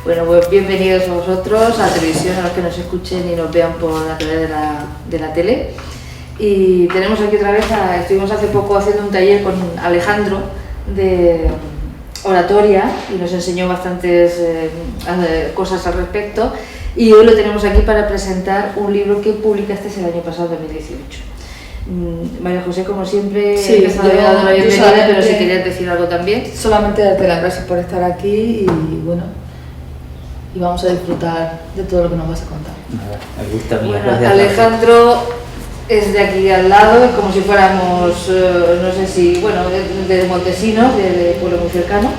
Bueno, pues bienvenidos a vosotros, a la televisión, a los que nos escuchen y nos vean por a través de la tele. Y tenemos aquí otra vez, estuvimos hace poco haciendo un taller con Alejandro de oratoria y nos enseñó bastantes cosas al respecto. Y hoy lo tenemos aquí para presentar un libro que publicaste el año pasado, 2018. María José, como siempre, sí, dando la bienvenida, pero si querías decir algo también. Solamente darte las gracias por estar aquí y bueno, y vamos a disfrutar de todo lo que nos vas a contar. Me gusta mío. Bueno, Alejandro es de aquí al lado, es como si fuéramos, no sé si, bueno, de Montesinos, de pueblo muy cercano.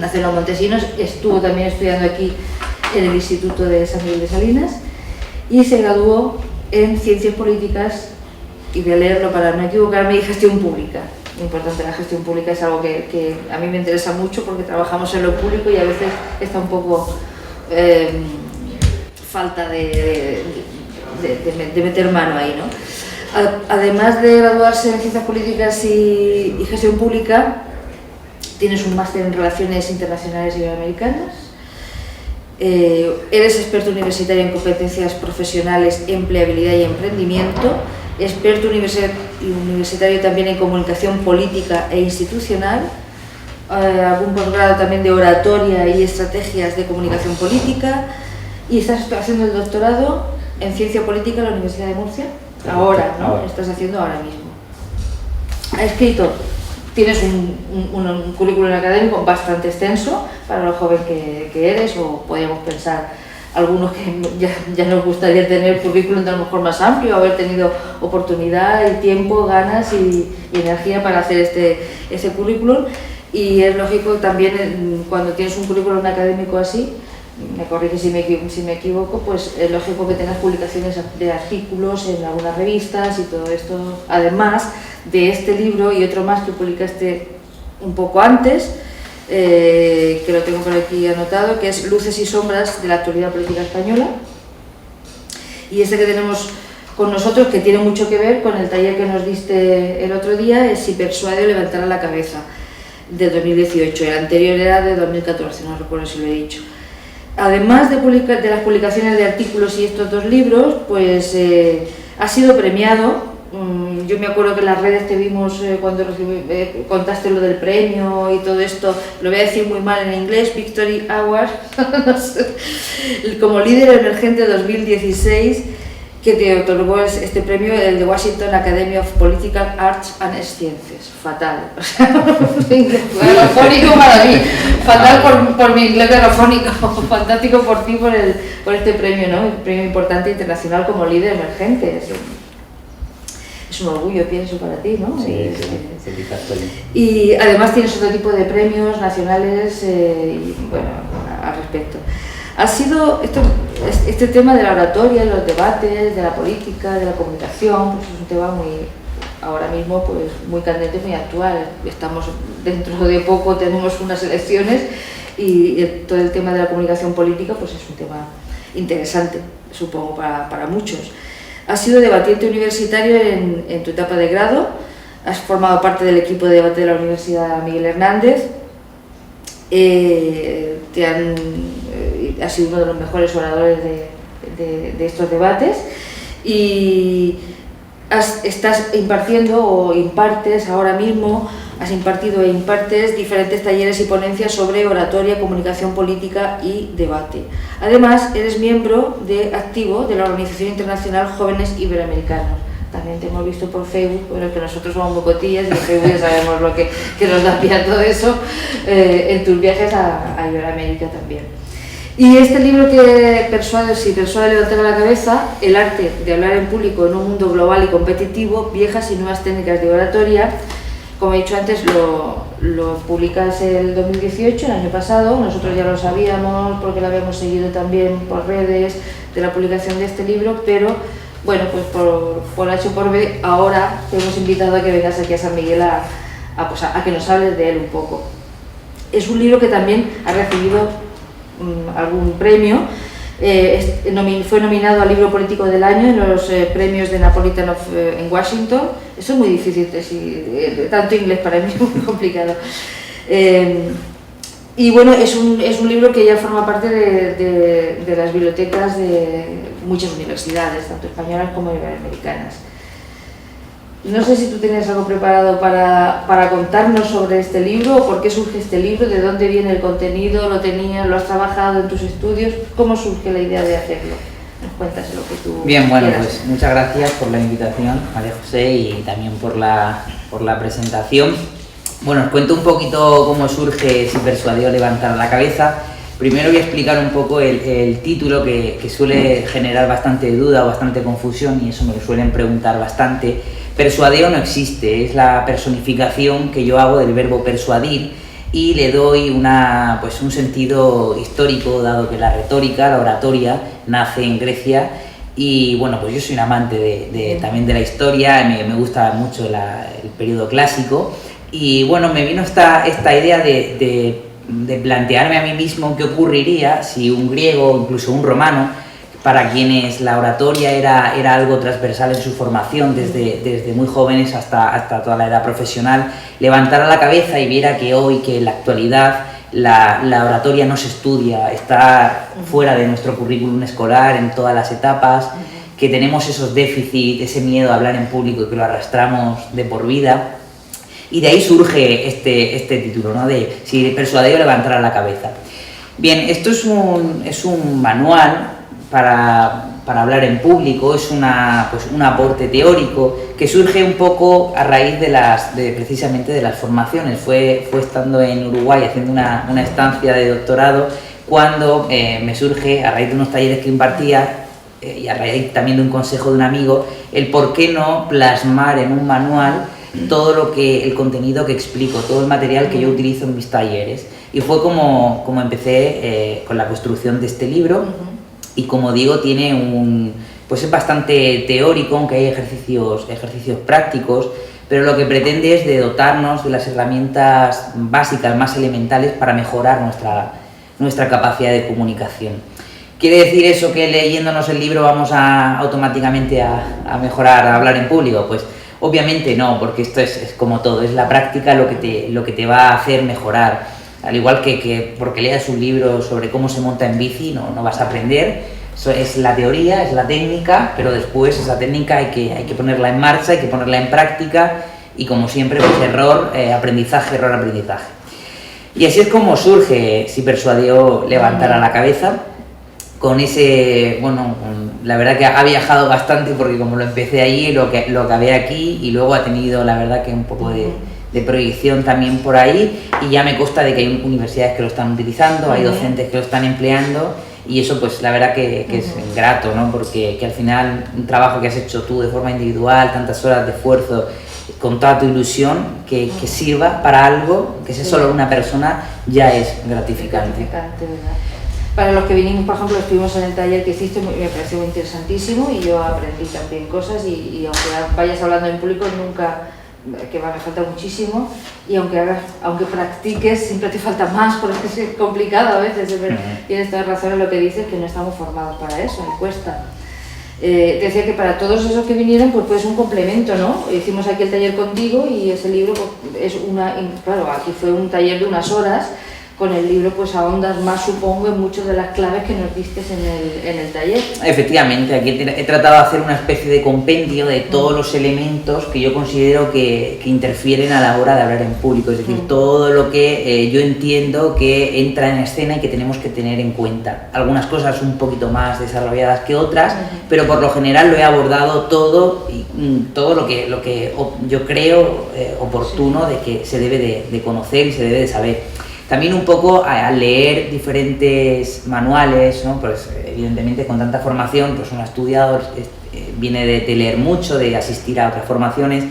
Nació en los Montesinos, estuvo también estudiando aquí en el Instituto de San Miguel de Salinas y se graduó en Ciencias Políticas, y voy a leerlo para no equivocarme, y Gestión Pública. Importante, la gestión pública es algo que a mí me interesa mucho porque trabajamos en lo público y a veces está un poco falta de meter mano ahí, ¿no? Además de graduarse en Ciencias Políticas y Gestión Pública, tienes un máster en Relaciones Internacionales Iberoamericanas. Eres experto universitario en competencias profesionales, empleabilidad y emprendimiento. Experto universitario también en comunicación política e institucional, algún posgrado también de oratoria y estrategias de comunicación política, y estás haciendo el doctorado en ciencia política en la Universidad de Murcia, ahora, ¿no? Ahora. Estás haciendo ahora mismo. Ha escrito, tienes un currículum académico bastante extenso para lo joven que eres, o podríamos pensar algunos que ya nos gustaría tener currículum de a lo mejor más amplio, haber tenido oportunidad y tiempo, ganas y energía para hacer este currículum. Y es lógico también, cuando tienes un currículum académico así, me corrige si me equivoco, pues es lógico que tengas publicaciones de artículos en algunas revistas y todo esto, además de este libro y otro más que publicaste un poco antes, que lo tengo por aquí anotado, que es Luces y sombras de la actualidad política española, y este que tenemos con nosotros, que tiene mucho que ver con el taller que nos diste el otro día, es Si persuade o levantará la cabeza, de 2018, el anterior era de 2014, no recuerdo si lo he dicho. Además de las publicaciones de artículos y estos dos libros, pues ha sido premiado. Yo me acuerdo que en las redes te vimos cuando contaste lo del premio y todo esto, lo voy a decir muy mal en inglés, Victory Award, como líder emergente 2016, que te otorgó este premio, el de Washington Academy of Political Arts and Sciences. Fatal, radiofónico para mí, fatal por mi inglés radiofónico, fantástico por ti por este premio, ¿no? Un premio importante internacional como líder emergente. Es un orgullo, pienso, para ti, ¿no? Sí, y además tienes otro tipo de premios nacionales y bueno, al respecto. Ha sido este tema de la oratoria, los debates, de la política, de la comunicación, pues es un tema ahora mismo pues muy candente, muy actual. Estamos dentro de poco, tenemos unas elecciones y todo el tema de la comunicación política pues es un tema interesante, supongo, para muchos. Has sido debatiente universitario en tu etapa de grado, has formado parte del equipo de debate de la Universidad Miguel Hernández, has sido uno de los mejores oradores de estos debates y estás impartiendo o impartes ahora mismo, has impartido e impartes diferentes talleres y ponencias sobre oratoria, comunicación política y debate. Además, eres miembro activo de la Organización Internacional Jóvenes Iberoamericanos. También te hemos visto por Facebook, bueno, que nosotros somos bocotillas y en Facebook ya sabemos lo que nos da pie a todo eso, en tus viajes a Iberoamérica también. Y este libro que Si persuade levantar la cabeza, el arte de hablar en público en un mundo global y competitivo, viejas y nuevas técnicas de oratoria, como he dicho antes, lo publicas el 2018, el año pasado. Nosotros ya lo sabíamos porque lo habíamos seguido también por redes de la publicación de este libro, pero bueno, pues por H o por B, ahora te hemos invitado a que vengas aquí a San Miguel a que nos hables de él un poco. Es un libro que también ha recibido algún premio. Fue nominado al libro político del año en los premios de Napolitan en Washington. Eso es muy difícil, tanto inglés para mí es muy complicado. Y bueno, es un libro que ya forma parte de las bibliotecas de muchas universidades, tanto españolas como iberoamericanas. No sé si tú tienes algo preparado para contarnos sobre este libro, o por qué surge este libro, de dónde viene el contenido, lo has trabajado en tus estudios, cómo surge la idea de hacerlo. Nos cuentas lo que tú Bien, bueno, quieras. pues muchas gracias por la invitación, María José, y también por la presentación. Bueno, os cuento un poquito cómo surge Si persuadió levantar la cabeza. Primero voy a explicar un poco el título que suele generar bastante duda o bastante confusión, y eso me lo suelen preguntar bastante. Persuadeo no existe, es la personificación que yo hago del verbo persuadir y le doy un sentido histórico, dado que la retórica, la oratoria, nace en Grecia. Y bueno, pues yo soy un amante también de la historia, me gusta mucho el periodo clásico, y bueno, me vino esta idea de plantearme a mí mismo qué ocurriría si un griego o incluso un romano, para quienes la oratoria era algo transversal en su formación desde muy jóvenes hasta toda la edad profesional, levantara la cabeza y viera que hoy, que en la actualidad, la oratoria no se estudia, está fuera de nuestro currículum escolar en todas las etapas, que tenemos esos déficits, ese miedo a hablar en público y que lo arrastramos de por vida. Y de ahí surge este título, ¿no? De Si persuadió levantar la cabeza. Bien, esto es un manual para hablar en público, es un aporte teórico que surge un poco a raíz precisamente de las formaciones. Fue estando en Uruguay haciendo una estancia de doctorado cuando me surge, a raíz de unos talleres que impartía y a raíz también de un consejo de un amigo, el por qué no plasmar en un manual todo el contenido que explico, todo el material que yo utilizo en mis talleres. Y fue como empecé con la construcción de este libro. Y como digo, es bastante teórico, aunque hay ejercicios prácticos, pero lo que pretende es de dotarnos de las herramientas básicas, más elementales, para mejorar nuestra capacidad de comunicación. ¿Quiere decir eso que leyéndonos el libro vamos automáticamente a mejorar, a hablar en público? Pues obviamente no, porque esto es como todo, es la práctica lo que te va a hacer mejorar. Al igual que porque leas un libro sobre cómo se monta en bici, no vas a aprender. Eso es la teoría, es la técnica, pero después esa técnica hay que ponerla en marcha, hay que ponerla en práctica, y como siempre, pues error, aprendizaje. Y así es como surge Si persuadió levantar la cabeza, con la verdad que ha viajado bastante, porque como lo empecé ahí, lo que acabé aquí, y luego ha tenido la verdad que un poco de proyección también por ahí, y ya me consta de que hay universidades que lo están utilizando, hay docentes que lo están empleando, y eso pues la verdad que es grato, ¿no? Porque que al final un trabajo que has hecho tú de forma individual, tantas horas de esfuerzo, con toda tu ilusión, que sirva para algo, que sea solo una persona, ya es gratificante. ¿Verdad? Para los que vinimos, por ejemplo, estuvimos en el taller que hiciste, me pareció muy interesantísimo, y yo aprendí también cosas, y aunque vayas hablando en público, me falta muchísimo, y aunque practiques, siempre te falta más, porque es complicado a veces. Tienes toda razón en lo que dices, que no estamos formados para eso, y cuesta. Decía que para todos esos que vinieron, pues es un complemento, ¿no? Hicimos aquí el taller contigo, y ese libro pues, claro, aquí fue un taller de unas horas. Con el libro pues ahondas más, supongo, en muchas de las claves que nos diste en el taller. Efectivamente, aquí he tratado de hacer una especie de compendio de todos los elementos que yo considero que interfieren a la hora de hablar en público, es decir, todo lo que yo entiendo que entra en escena y que tenemos que tener en cuenta. Algunas cosas un poquito más desarrolladas que otras, pero por lo general lo he abordado todo, y todo lo que yo creo oportuno de que se debe de conocer y se debe de saber. También un poco al leer diferentes manuales, ¿no? Pues evidentemente con tanta formación, pues uno ha estudiado, viene de leer mucho, de asistir a otras formaciones,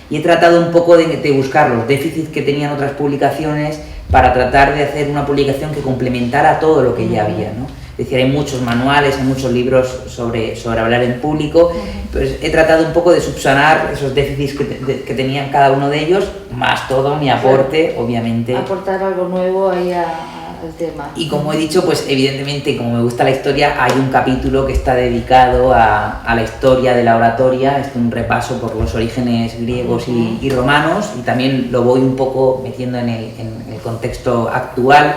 y he tratado un poco de buscar los déficits que tenían otras publicaciones para tratar de hacer una publicación que complementara todo lo que ya había, ¿no? Es decir, hay muchos manuales, hay muchos libros sobre hablar en público, pues he tratado un poco de subsanar esos déficits que tenían cada uno de ellos, más todo mi aporte, obviamente. Aportar algo nuevo ahí al el tema. Y como he dicho, pues evidentemente, como me gusta la historia, hay un capítulo que está dedicado a la historia de la oratoria, es un repaso por los orígenes griegos y romanos, y también lo voy un poco metiendo en el contexto actual.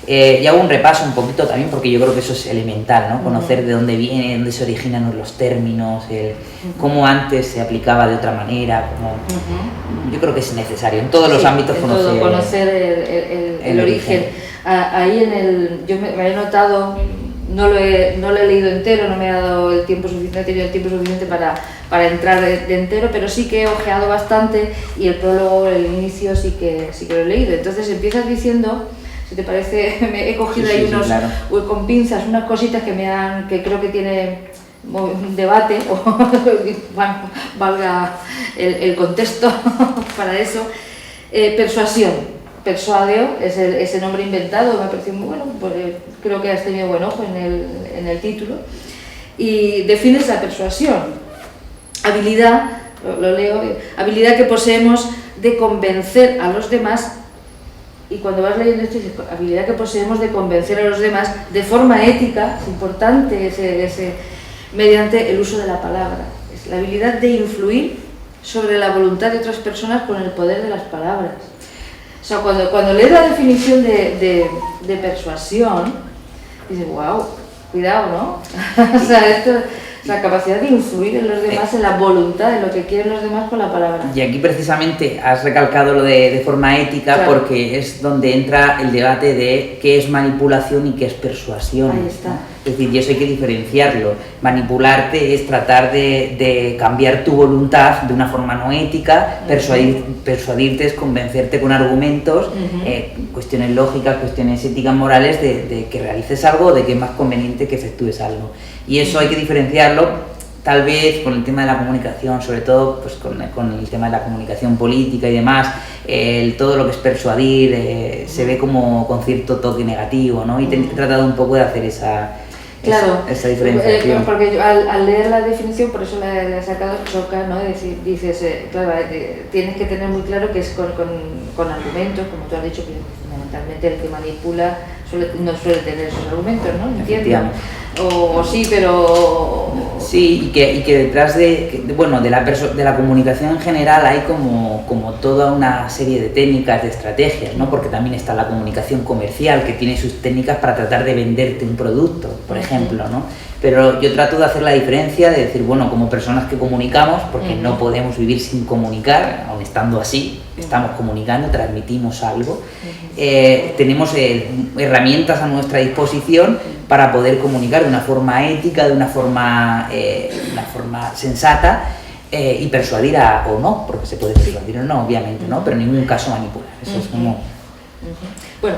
Y hago un repaso un poquito también porque yo creo que eso es elemental, ¿no? Conocer de dónde viene, dónde se originan los términos, cómo antes se aplicaba de otra manera, yo creo que es necesario en todos los ámbitos conocer el origen. Ahí yo me he notado, no lo he leído entero, no me ha dado el tiempo suficiente, he tenido el tiempo suficiente para entrar de entero, pero sí que he ojeado bastante y el prólogo, el inicio sí que lo he leído. Entonces empiezas diciendo, si te parece, me he cogido claro, con pinzas unas cositas que creo que tiene un debate, o bueno, valga el contexto para eso. Persuasión, persuadeo es ese nombre inventado, me ha parecido muy bueno, pues, creo que has tenido buen ojo en el título. Y defines la persuasión, habilidad, lo leo, habilidad que poseemos de convencer a los demás. Y cuando vas leyendo esto, dices, habilidad que poseemos de convencer a los demás de forma ética, es importante mediante el uso de la palabra. Es la habilidad de influir sobre la voluntad de otras personas con el poder de las palabras. O sea, cuando lees la definición de persuasión, dices, wow, cuidado, ¿no? O sea, esto... La capacidad de influir en los demás, en la voluntad, en lo que quieren los demás con la palabra. Y aquí precisamente has recalcado lo de forma ética, claro, porque es donde entra el debate de qué es manipulación y qué es persuasión. Ahí está. Es decir, y eso hay que diferenciarlo. Manipularte es tratar de cambiar tu voluntad de una forma no ética, persuadirte es convencerte con argumentos, cuestiones lógicas, cuestiones éticas, morales, de que realices algo, de que es más conveniente que efectúes algo. Y eso hay que diferenciarlo, tal vez con el tema de la comunicación, sobre todo pues con el tema de la comunicación política y demás, todo lo que es persuadir se ve como con cierto toque negativo, ¿no? Y he tratado un poco de hacer esa diferenciación. Porque yo, al leer la definición, por eso la he sacado, choca, ¿no? Dices, claro, tienes que tener muy claro que es con argumentos, como tú has dicho, que fundamentalmente el que manipula no suele tener esos argumentos, ¿no? Entiendo. O sí, pero... Sí, y que detrás de la comunicación en general hay como toda una serie de técnicas, de estrategias, ¿no? Porque también está la comunicación comercial, que tiene sus técnicas para tratar de venderte un producto, por ejemplo, ¿no? Pero yo trato de hacer la diferencia, de decir, bueno, como personas que comunicamos, porque no podemos vivir sin comunicar, aun estando así, estamos comunicando, transmitimos algo, tenemos herramientas a nuestra disposición para poder comunicar de una forma ética, de una forma sensata, y persuadir o no, porque se puede persuadir o no, obviamente, ¿no? Pero en ningún caso manipular, eso es como... Bueno,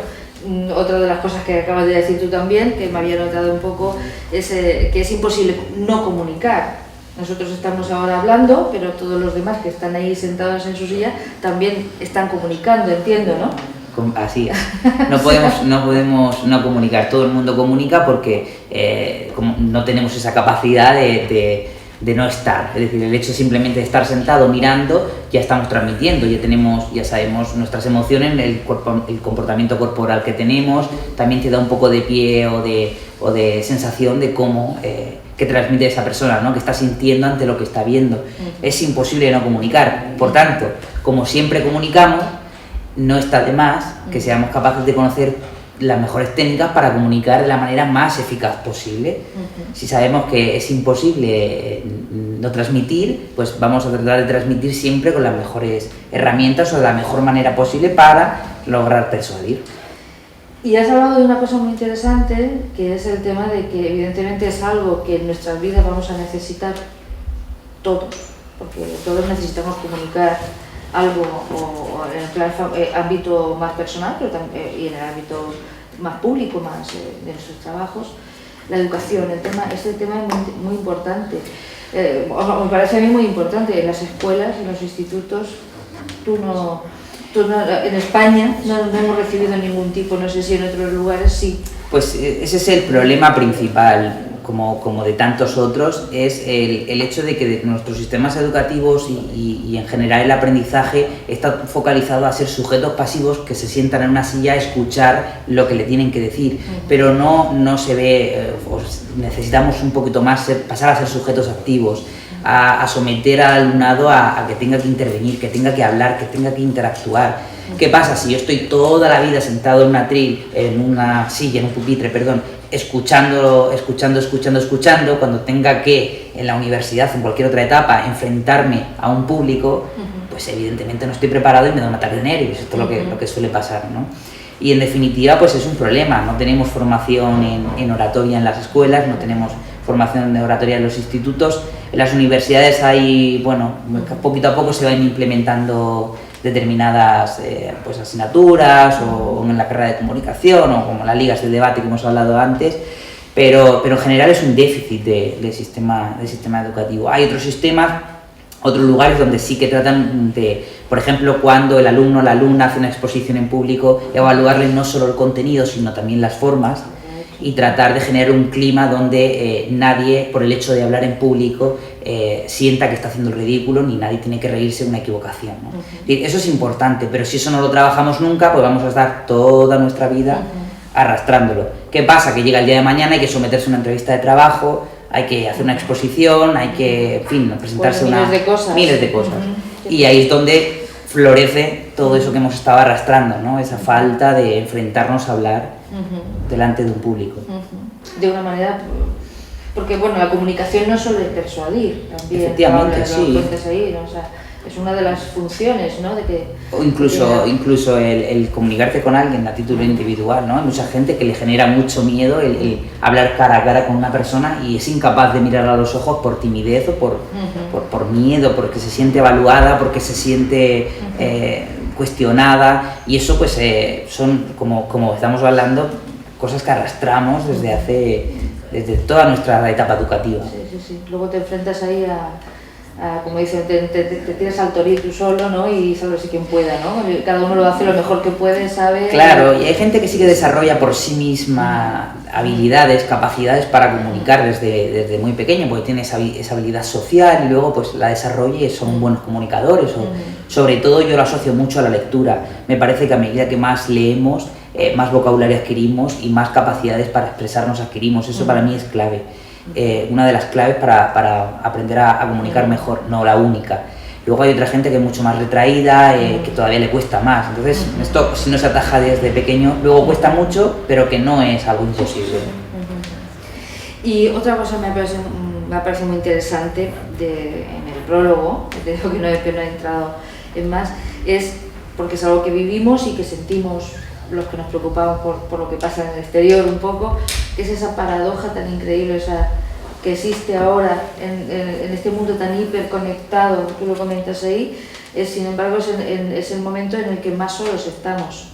otra de las cosas que acabas de decir tú también, que me había notado un poco, es que es imposible no comunicar. Nosotros estamos ahora hablando, pero todos los demás que están ahí sentados en su silla también están comunicando, entiendo, ¿no? Así es. No podemos no comunicar. Todo el mundo comunica porque como no tenemos esa capacidad de no estar. Es decir, el hecho simplemente de estar sentado mirando, ya estamos transmitiendo, ya sabemos nuestras emociones, el comportamiento corporal que tenemos, también te da un poco de pie o de sensación de cómo que transmite esa persona, ¿no? Que está sintiendo ante lo que está viendo. Es imposible no comunicar. Por tanto, como siempre comunicamos, no está de más que seamos capaces de conocer las mejores técnicas para comunicar de la manera más eficaz posible. Si sabemos que es imposible no transmitir, pues vamos a tratar de transmitir siempre con las mejores herramientas o de la mejor manera posible para lograr persuadir. Y has hablado de una cosa muy interesante, que es el tema de que evidentemente es algo que en nuestras vidas vamos a necesitar todos, porque todos necesitamos comunicar algo o en el ámbito más personal, pero también, y en el ámbito más público, más de nuestros trabajos. La educación, este tema es muy importante. Me parece a mí muy importante. En las escuelas, en los institutos, en España no hemos recibido ningún tipo, no sé si en otros lugares sí. Pues ese es el problema principal como de tantos otros, es el hecho de que nuestros sistemas educativos y en general el aprendizaje está focalizado a ser sujetos pasivos que se sientan en una silla a escuchar lo que le tienen que decir, pero no se ve, necesitamos un poquito más pasar a ser sujetos activos, a someter al alumnado a que tenga que intervenir, que tenga que hablar, que tenga que interactuar. ¿Qué pasa si yo estoy toda la vida sentado en una silla, en un pupitre, perdón, escuchando, cuando tenga que, en la universidad, en cualquier otra etapa, enfrentarme a un público, pues evidentemente no estoy preparado y me da un ataque de nervios, esto es lo que suele pasar, ¿no? Y en definitiva, pues es un problema, no tenemos formación en oratoria en las escuelas, no tenemos formación de oratoria en los institutos, en las universidades hay, bueno, poquito a poco se van implementando determinadas pues asignaturas o en la carrera de comunicación o como las ligas de debate que hemos hablado antes, pero en general es un déficit del sistema educativo. Hay otros sistemas, otros lugares donde sí que tratan de, por ejemplo, cuando el alumno o la alumna hace una exposición en público, evaluarle no solo el contenido sino también las formas y tratar de generar un clima donde nadie, por el hecho de hablar en público, sienta que está haciendo el ridículo, ni nadie tiene que reírse de una equivocación, ¿no? Eso es importante, pero si eso no lo trabajamos nunca, pues vamos a estar toda nuestra vida arrastrándolo. ¿Qué pasa? Que llega el día de mañana, hay que someterse a una entrevista de trabajo, hay que hacer una exposición, hay que, en fin, presentarse miles de cosas. Y ahí es donde florece todo eso que hemos estado arrastrando, ¿no? Esa falta de enfrentarnos a hablar delante de un público. De una manera, porque bueno, la comunicación no es solo de persuadir, también. Efectivamente, sí. Ahí, ¿no? O sea, es una de las funciones, ¿no? O incluso el comunicarte con alguien a título individual, ¿no? Hay mucha gente que le genera mucho miedo el hablar cara a cara con una persona y es incapaz de mirar a los ojos por timidez o por miedo, porque se siente evaluada, porque se siente cuestionada, y eso pues son, como estamos hablando, cosas que arrastramos desde toda nuestra etapa educativa. Sí. Luego te enfrentas ahí como dicen, te tiras al torillo tú solo, ¿no? Y salves quien pueda, ¿no? Cada uno lo hace lo mejor que puede, sabe. Claro, y hay gente que sí que desarrolla por sí misma habilidades, capacidades para comunicar desde muy pequeño, porque tiene esa habilidad social y luego pues la desarrolla y son buenos comunicadores. Sobre todo yo lo asocio mucho a la lectura. Me parece que a medida que más leemos, más vocabulario adquirimos y más capacidades para expresarnos adquirimos. Eso para mí es clave. Una de las claves para aprender a comunicar mejor, no la única. Luego hay otra gente que es mucho más retraída, que todavía le cuesta más. Entonces, esto si no se ataja desde pequeño, luego cuesta mucho, pero que no es algo imposible. Y otra cosa me ha parecido muy interesante en el prólogo, te digo que no he entrado en más, es porque es algo que vivimos y que sentimos los que nos preocupamos por lo que pasa en el exterior un poco, que es esa paradoja tan increíble, que existe ahora en este mundo tan hiperconectado, tú lo comentas ahí, sin embargo es el momento en el que más solos estamos,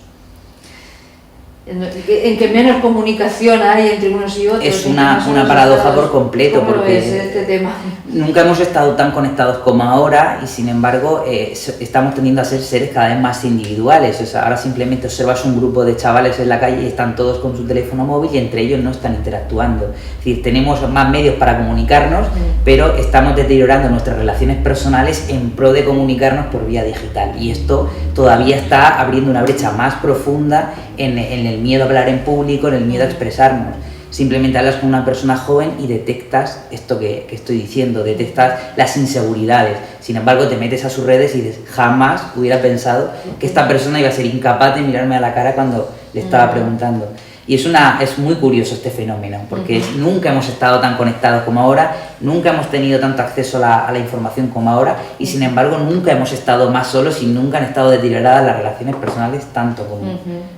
en que menos comunicación hay entre unos y otros. Es una paradoja por completo, porque es este tema? Nunca hemos estado tan conectados como ahora y sin embargo estamos tendiendo a ser seres cada vez más individuales. O sea, ahora simplemente observas un grupo de chavales en la calle y están todos con su teléfono móvil y entre ellos no están interactuando. Es decir, tenemos más medios para comunicarnos, pero estamos deteriorando nuestras relaciones personales en pro de comunicarnos por vía digital, y esto todavía está abriendo una brecha más profunda en el miedo a hablar en público, en el miedo a expresarnos. Simplemente hablas con una persona joven y detectas esto que estoy diciendo, detectas las inseguridades. Sin embargo, te metes a sus redes y dices, jamás hubiera pensado que esta persona iba a ser incapaz de mirarme a la cara cuando le estaba preguntando. Y es muy curioso este fenómeno, porque nunca hemos estado tan conectados como ahora, nunca hemos tenido tanto acceso a la información como ahora, y sin embargo nunca hemos estado más solos y nunca han estado deterioradas las relaciones personales tanto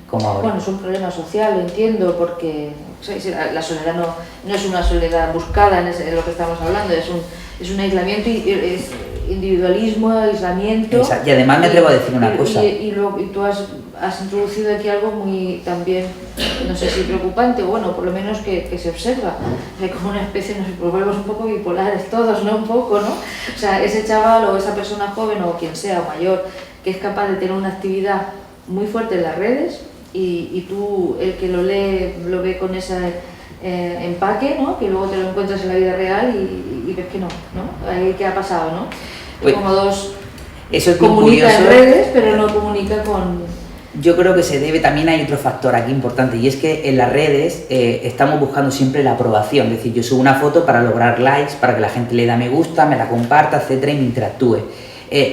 como ahora. Bueno, es un problema social, lo entiendo, porque la soledad no es una soledad buscada en lo que estamos hablando, es un aislamiento, es individualismo, aislamiento. Y además me atrevo a decir una cosa. Y tú has introducido aquí algo muy también, no sé si preocupante, bueno, por lo menos que se observa, como una especie, nos volvemos un poco bipolares todos, ¿no? Un poco, ¿no? O sea, ese chaval o esa persona joven o quien sea, o mayor, que es capaz de tener una actividad muy fuerte en las redes y tú, el que lo lee, lo ve con esa empaque, ¿no? Que luego te lo encuentras en la vida real y ves que no, ¿no? Ahí ¿qué ha pasado, no? Pues, como dos eso es bien comunica curioso. en redes, pero no comunica con... Yo creo que se debe, también hay otro factor aquí importante, y es que en las redes estamos buscando siempre la aprobación. Es decir, yo subo una foto para lograr likes, para que la gente le da me gusta, me la comparta, etcétera, y me interactúe.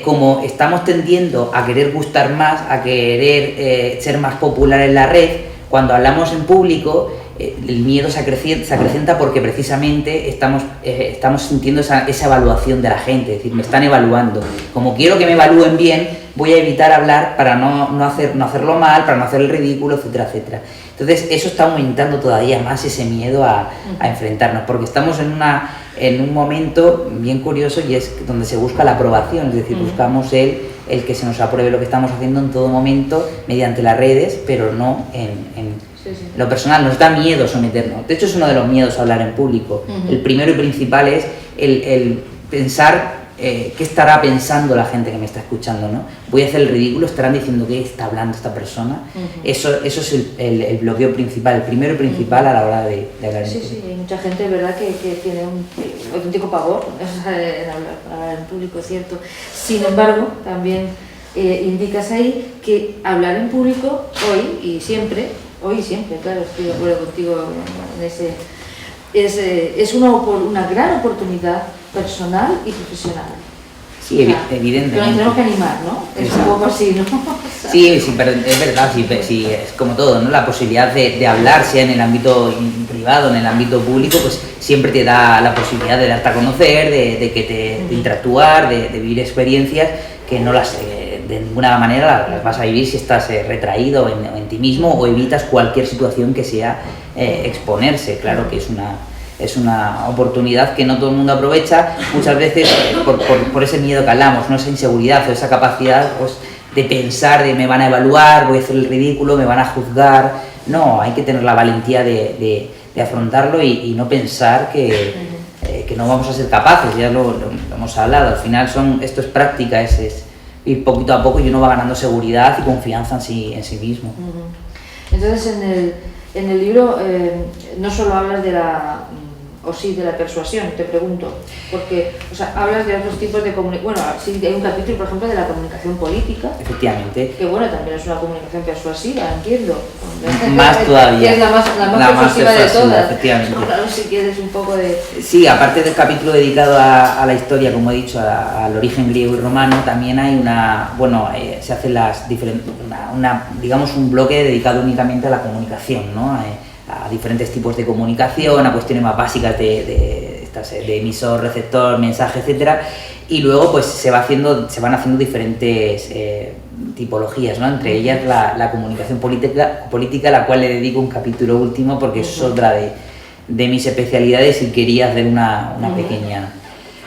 Como estamos tendiendo a querer gustar más, a querer ser más popular en la red, cuando hablamos en público, el miedo se acrecienta porque precisamente estamos sintiendo esa evaluación de la gente, es decir, me están evaluando. Como quiero que me evalúen bien, voy a evitar hablar para no hacerlo mal, para no hacer el ridículo, etcétera, etcétera. Entonces eso está aumentando todavía más ese miedo a enfrentarnos, porque estamos en un momento bien curioso, y es donde se busca la aprobación, es decir, buscamos el que se nos apruebe lo que estamos haciendo en todo momento mediante las redes, pero no en lo personal. Nos da miedo someternos. De hecho, es uno de los miedos a hablar en público. El primero y principal es el pensar qué estará pensando la gente que me está escuchando, ¿no? Voy a hacer el ridículo, estarán diciendo qué está hablando esta persona. Eso es el bloqueo principal, el primero y principal a la hora de hablar en público. Sí, hay mucha gente, ¿verdad?, que tiene un auténtico pavor en hablar en público, es cierto. Sin embargo, también indicas ahí que hablar en público hoy y siempre, claro, estoy de acuerdo contigo en ese, es una gran oportunidad personal y profesional. Sí, evidentemente. Pero nos tenemos que animar, ¿no? Es un poco así, ¿no? Sí, pero es verdad, sí, es como todo, ¿no? La posibilidad de hablar, sea en el ámbito privado, en el ámbito público, pues siempre te da la posibilidad de darte a conocer, de interactuar, de vivir experiencias que no las de ninguna manera las vas a vivir si estás retraído en ti mismo, o evitas cualquier situación que sea exponerse. Claro que es una oportunidad que no todo el mundo aprovecha, muchas veces por ese miedo que hablamos, ¿no? Esa inseguridad o esa capacidad, pues, de pensar de me van a evaluar, voy a hacer el ridículo, me van a juzgar. No, hay que tener la valentía de afrontarlo y no pensar que no vamos a ser capaces. Ya lo hemos hablado, al final esto es práctica, es ir poquito a poco, y uno va ganando seguridad y confianza en sí mismo. Entonces en el libro no solo hablas de la persuasión, te pregunto, porque hablas de otros tipos de comunicación. Bueno, sí, hay un capítulo, por ejemplo, de la comunicación política. Efectivamente. Que bueno, también es una comunicación persuasiva, entiendo. Más todavía. Es la más persuasiva de todas. Efectivamente. Claro, si quieres un poco de... Sí, aparte del capítulo dedicado a la historia, como he dicho, al origen griego y romano, también hay se hacen digamos un bloque dedicado únicamente a la comunicación, ¿no? A diferentes tipos de comunicación, a cuestiones más básicas de emisor, receptor, mensaje, etcétera, y luego pues se van haciendo diferentes tipologías, ¿no? Entre ellas la comunicación política, a la cual le dedico un capítulo último, porque es otra de mis especialidades, y quería hacer una pequeña...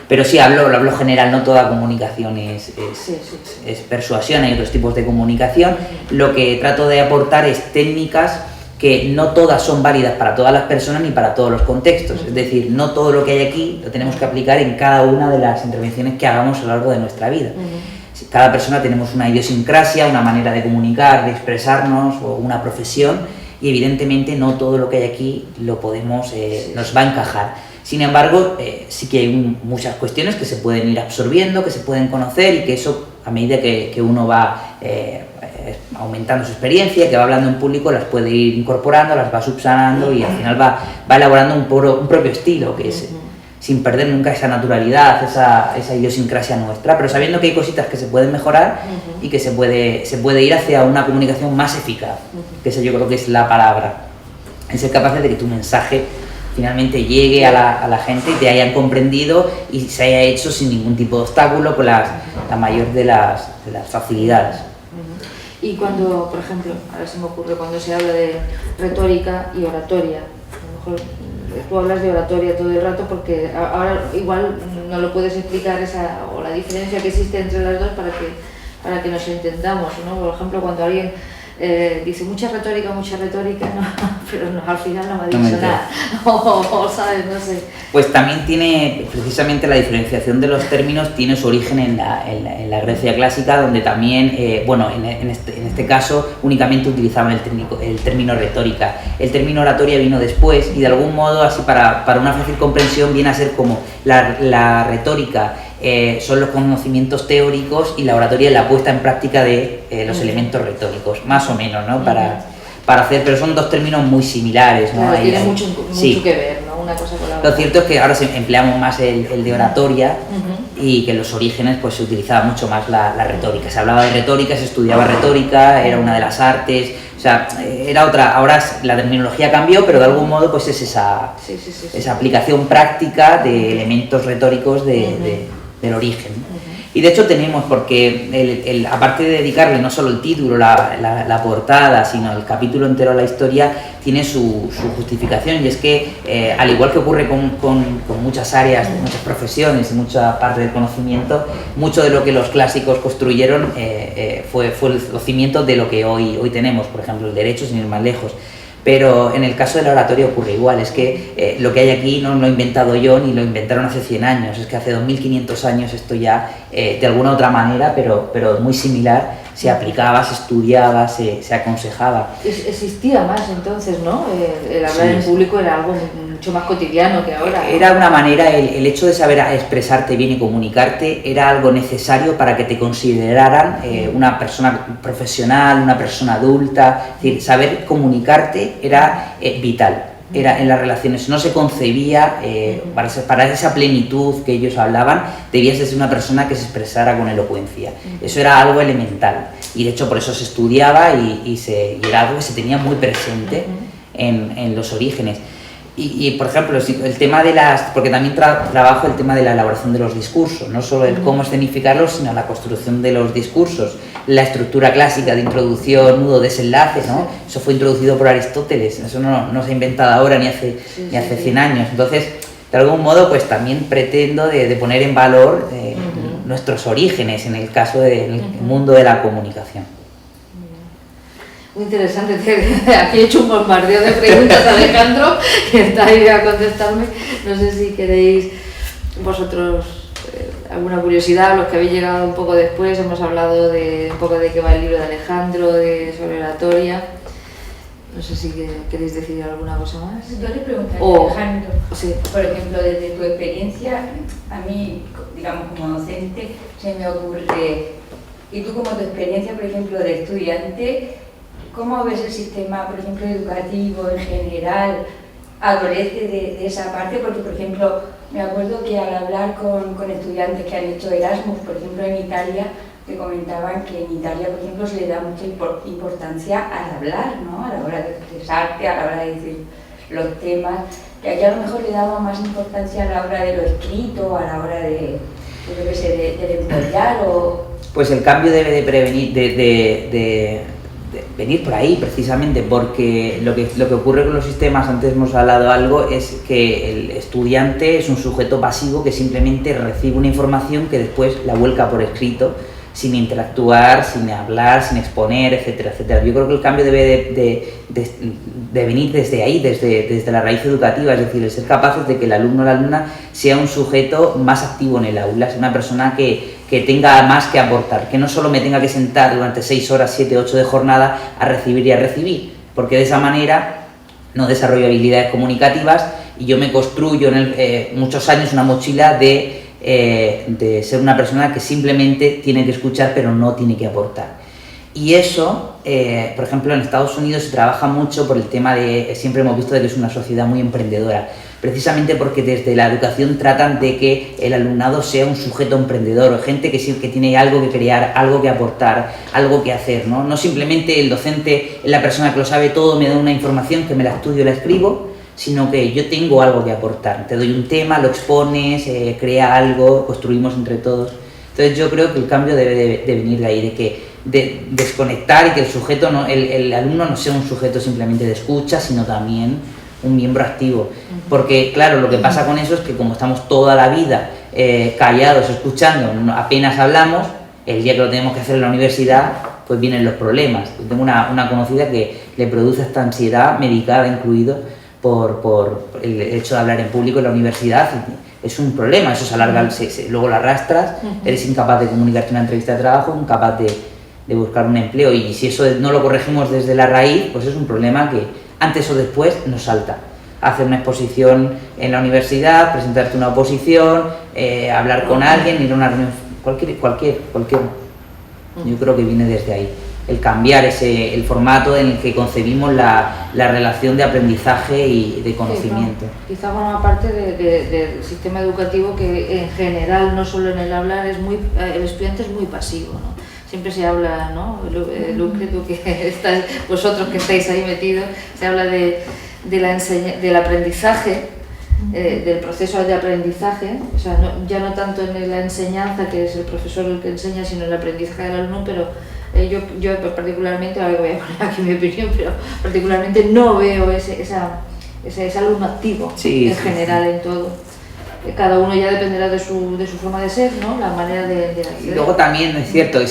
Pero sí, hablo general, no toda comunicación es persuasión, hay otros tipos de comunicación. Lo que trato de aportar es técnicas que no todas son válidas para todas las personas ni para todos los contextos. Es decir, no todo lo que hay aquí lo tenemos que aplicar en cada una de las intervenciones que hagamos a lo largo de nuestra vida. Cada persona tenemos una idiosincrasia, una manera de comunicar, de expresarnos, o una profesión, y evidentemente no todo lo que hay aquí lo podemos, nos va a encajar. Sin embargo, sí que hay muchas cuestiones que se pueden ir absorbiendo, que se pueden conocer, y que eso, a medida que uno va aumentando su experiencia, que va hablando en público, las puede ir incorporando, las va subsanando, y al final va elaborando un propio estilo, que es sin perder nunca esa naturalidad, esa idiosincrasia nuestra, pero sabiendo que hay cositas que se pueden mejorar y que se puede ir hacia una comunicación más eficaz, que esa yo creo que es la palabra. Es ser capaz de que tu mensaje finalmente llegue a la gente y te hayan comprendido y se haya hecho sin ningún tipo de obstáculo, con la mayor de las facilidades. Y cuando, por ejemplo, ahora se me ocurre, cuando se habla de retórica y oratoria, a lo mejor tú hablas de oratoria todo el rato, porque ahora igual no lo puedes explicar la diferencia que existe entre las dos para que nos entendamos, ¿no? Por ejemplo, cuando alguien dice mucha retórica, no, pero no, al final no me ha dicho nada. O, ¿sabes? No sé. Pues también tiene, precisamente la diferenciación de los términos tiene su origen en la Grecia clásica, donde también, en este caso, únicamente utilizaban el término retórica. El término oratoria vino después y de algún modo, así para una fácil comprensión, viene a ser como la retórica son los conocimientos teóricos y la oratoria es la puesta en práctica de los elementos retóricos, más o menos, ¿no? Para hacer, pero son dos términos muy similares, ¿no? Claro, tiene mucho que ver, ¿no? Una cosa con la otra. Lo cierto es que ahora empleamos más el de oratoria y que en los orígenes pues se utilizaba mucho más la retórica. Se hablaba de retórica, se estudiaba retórica, era una de las artes, o sea, era otra. Ahora la terminología cambió, pero de algún modo pues es esa aplicación práctica de elementos retóricos del origen. Y de hecho tenemos, porque aparte de dedicarle no solo el título, la portada, sino el capítulo entero a la historia, tiene su justificación, y es que, al igual que ocurre con muchas áreas, muchas profesiones y mucha parte del conocimiento, mucho de lo que los clásicos construyeron fue los cimientos de lo que hoy tenemos, por ejemplo el derecho, sin ir más lejos. Pero en el caso de la oratoria ocurre igual, es que lo que hay aquí no lo he inventado yo ni lo inventaron hace 100 años, es que hace 2500 años esto ya, de alguna otra manera, pero muy similar, se aplicaba, se estudiaba, se aconsejaba. Existía más entonces, ¿no? El hablar en público era algo mucho más cotidiano que ahora, ¿no? Era una manera, el hecho de saber expresarte bien y comunicarte era algo necesario para que te consideraran una persona profesional, una persona adulta. Es decir, saber comunicarte era vital. Era en las relaciones, no se concebía, para esa plenitud que ellos hablaban, debías de ser una persona que se expresara con elocuencia. Eso era algo elemental, y de hecho por eso se estudiaba y era algo que se tenía muy presente en los orígenes. Y por ejemplo, el tema de porque también trabajo el tema de la elaboración de los discursos, no solo el cómo escenificarlos, sino la construcción de los discursos, la estructura clásica de introducción, nudo, desenlace, ¿no? Eso fue introducido por Aristóteles, eso no se ha inventado ahora ni hace 100 años. Entonces, de algún modo, pues también pretendo de poner en valor nuestros orígenes en el caso del mundo de la comunicación. Muy interesante, aquí he hecho un bombardeo de preguntas a Alejandro, que está ahí a contestarme. No sé si queréis vosotros alguna curiosidad, los que habéis llegado un poco después. Hemos hablado un poco de qué va el libro de Alejandro, sobre oratoria. No sé si queréis decir alguna cosa más. Yo le preguntaría a Alejandro, sí. Por ejemplo, desde tu experiencia, a mí, digamos, como docente, se me ocurre, y tú como tu experiencia, por ejemplo, de estudiante, ¿cómo ves el sistema, por ejemplo, educativo en general? ¿Adolece de esa parte? Porque, por ejemplo, me acuerdo que al hablar con estudiantes que han hecho Erasmus, por ejemplo, en Italia, que comentaban que en Italia, por ejemplo, se le da mucha importancia al hablar, ¿no? A la hora de expresarte, a la hora de decir los temas, que aquí a lo mejor le damos más importancia a la hora de lo escrito, a la hora de ensayar o... Pues el cambio debe de prevenir, de venir por ahí, precisamente, porque lo que ocurre con los sistemas, antes hemos hablado algo, es que el estudiante es un sujeto pasivo que simplemente recibe una información que después la vuelca por escrito, sin interactuar, sin hablar, sin exponer, etcétera, etcétera. Yo creo que el cambio debe de venir desde ahí, desde la raíz educativa, es decir, el ser capaces de que el alumno o la alumna sea un sujeto más activo en el aula, sea una persona que tenga más que aportar, que no solo me tenga que sentar durante 6 horas, 7, 8 de jornada a recibir y a recibir, porque de esa manera no desarrollo habilidades comunicativas y yo me construyo muchos años una mochila de ser una persona que simplemente tiene que escuchar pero no tiene que aportar. Y eso, por ejemplo, en Estados Unidos se trabaja mucho por el tema siempre hemos visto de que es una sociedad muy emprendedora, precisamente porque desde la educación tratan de que el alumnado sea un sujeto emprendedor, gente que tiene algo que crear, algo que aportar, algo que hacer, ¿no? No simplemente el docente es la persona que lo sabe todo, me da una información que me la estudio, la escribo, sino que yo tengo algo que aportar. Te doy un tema, lo expones, crea algo, construimos entre todos. Entonces yo creo que el cambio debe de venir de ahí, de desconectar y que el sujeto, el alumno no sea un sujeto simplemente de escucha, sino también un miembro activo. Porque claro, lo que pasa con eso es que como estamos toda la vida callados, escuchando, apenas hablamos, el día que lo tenemos que hacer en la universidad, pues vienen los problemas. Yo tengo una conocida que le produce esta ansiedad medicada incluido por el hecho de hablar en público en la universidad. Es un problema, eso se alarga, luego lo arrastras, eres incapaz de comunicarte en una entrevista de trabajo, incapaz de buscar un empleo, y si eso no lo corregimos desde la raíz, pues es un problema que antes o después nos salta. Hacer una exposición en la universidad, presentarte una oposición, hablar con alguien, ir a una reunión, cualquier. Yo creo que viene desde ahí. El cambiar el formato en el que concebimos la relación de aprendizaje y de conocimiento. Quizá forma parte del sistema educativo que en general, no solo en el hablar, el estudiante es muy pasivo, ¿no? Siempre se habla, ¿no? Lucre, tú que estáis, vosotros que estáis ahí metidos, se habla del aprendizaje, del proceso de aprendizaje, o sea, ya no tanto en la enseñanza, que es el profesor el que enseña, sino en el aprendizaje del alumno, pero yo particularmente, ahora voy a poner aquí mi opinión, pero particularmente no veo ese alumno activo en general en todo. Cada uno ya dependerá de su forma de ser, ¿no? La manera de hacer. Y luego también es cierto que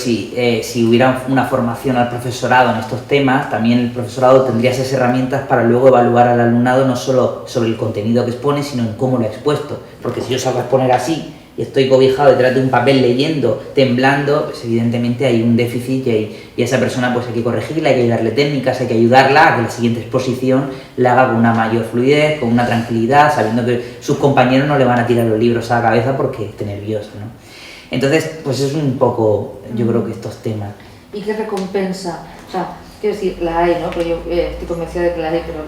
si hubiera una formación al profesorado en estos temas, también el profesorado tendría esas herramientas para luego evaluar al alumnado no solo sobre el contenido que expone, sino en cómo lo ha expuesto. Porque si yo salgo a exponer así y estoy cobijado detrás de un papel leyendo, temblando, pues evidentemente hay un déficit y a esa persona pues hay que corregirla, hay que darle técnicas, hay que ayudarla a que la siguiente exposición la haga con una mayor fluidez, con una tranquilidad, sabiendo que sus compañeros no le van a tirar los libros a la cabeza porque esté nervioso, ¿no? Entonces, pues es un poco, yo creo que estos temas. ¿Y qué recompensa? O sea, quiero decir, la hay, ¿no? Pero yo estoy convencida de que la hay, pero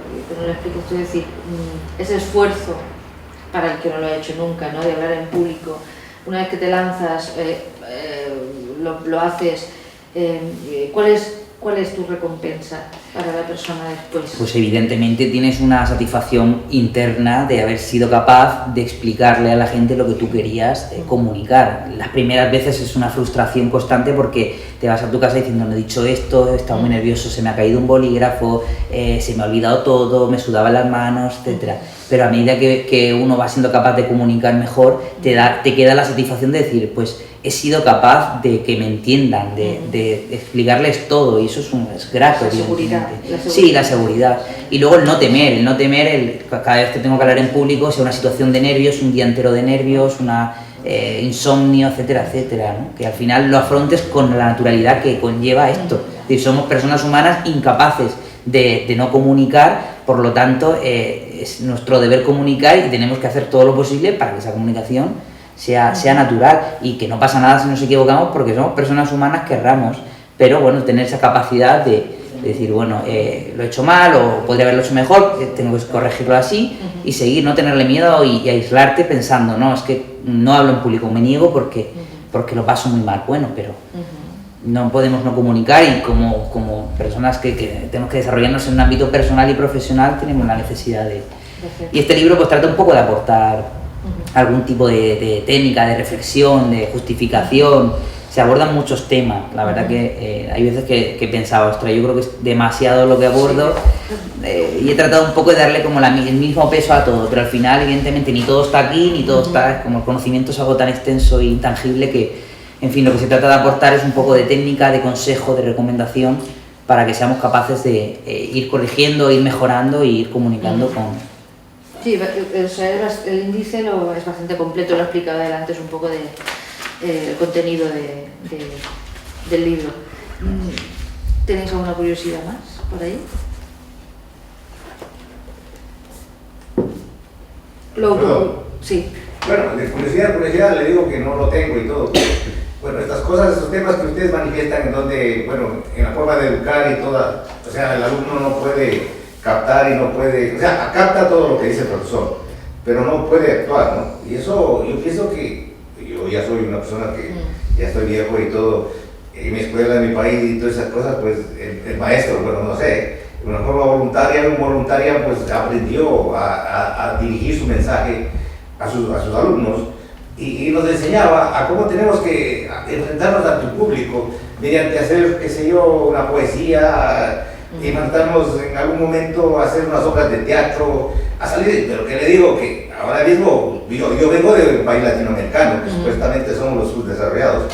no lo explico. Estoy decir, ese esfuerzo para el que no lo ha hecho nunca, ¿no? De hablar en público, una vez que te lanzas, lo haces, ¿cuál es tu recompensa para la persona después? Pues evidentemente tienes una satisfacción interna de haber sido capaz de explicarle a la gente lo que tú querías comunicar. Las primeras veces es una frustración constante porque te vas a tu casa diciendo no he dicho esto, he estado muy nervioso, se me ha caído un bolígrafo, se me ha olvidado todo, me sudaban las manos, etc. Pero a medida que uno va siendo capaz de comunicar mejor, te queda la satisfacción de decir, pues he sido capaz de que me entiendan, de explicarles todo, y eso es grato. La seguridad. Sí, la seguridad. Y luego el no temer, cada vez que tengo que hablar en público, sea una situación de nervios, un día entero de nervios, insomnio, etcétera, etcétera, ¿no? Que al final lo afrontes con la naturalidad que conlleva esto. Es decir, somos personas humanas incapaces de no comunicar, por lo tanto es nuestro deber comunicar y tenemos que hacer todo lo posible para que esa comunicación sea natural, y que no pasa nada si nos equivocamos porque somos personas humanas que erramos, pero bueno, tener esa capacidad de decir, bueno, lo he hecho mal o podría haberlo hecho mejor, tengo que corregirlo así y seguir, no tenerle miedo y aislarte pensando, no, es que no hablo en público, me niego porque lo paso muy mal. Bueno, pero no podemos no comunicar, y como personas que tenemos que desarrollarnos en un ámbito personal y profesional tenemos la necesidad de... Y este libro pues trata un poco de aportar algún tipo de técnica, de reflexión, de justificación. Se abordan muchos temas, la verdad que hay veces que he pensado, ostras, yo creo que es demasiado lo que abordo, y he tratado un poco de darle como el mismo peso a todo, pero al final evidentemente ni todo está aquí, ni todo está, como el conocimiento es algo tan extenso e intangible que, en fin, lo que se trata de aportar es un poco de técnica, de consejo, de recomendación, para que seamos capaces de ir corrigiendo, ir mejorando e ir comunicando con... Sí, el índice es bastante completo, lo he explicado adelante, es un poco el contenido del libro. ¿Tenéis alguna curiosidad más por ahí? Sí. Bueno, de curiosidad le digo que no lo tengo y todo. Bueno, estas cosas, estos temas que ustedes manifiestan en donde, bueno, en la forma de educar y toda, o sea, el alumno no puede captar y no puede, o sea, capta todo lo que dice el profesor, pero no puede actuar, ¿no? Y eso, yo pienso que yo ya soy una persona que ya estoy viejo y todo, en mi escuela, en mi país y todas esas cosas, pues el maestro, bueno, no sé, de una forma voluntaria o involuntaria, pues aprendió a dirigir su mensaje a sus alumnos y nos enseñaba a cómo tenemos que enfrentarnos a tu público mediante hacer, qué sé yo, una poesía, y mandarnos en algún momento a hacer unas obras de teatro, a salir, pero que le digo que ahora mismo yo vengo de un país latinoamericano, que supuestamente somos los subdesarrollados,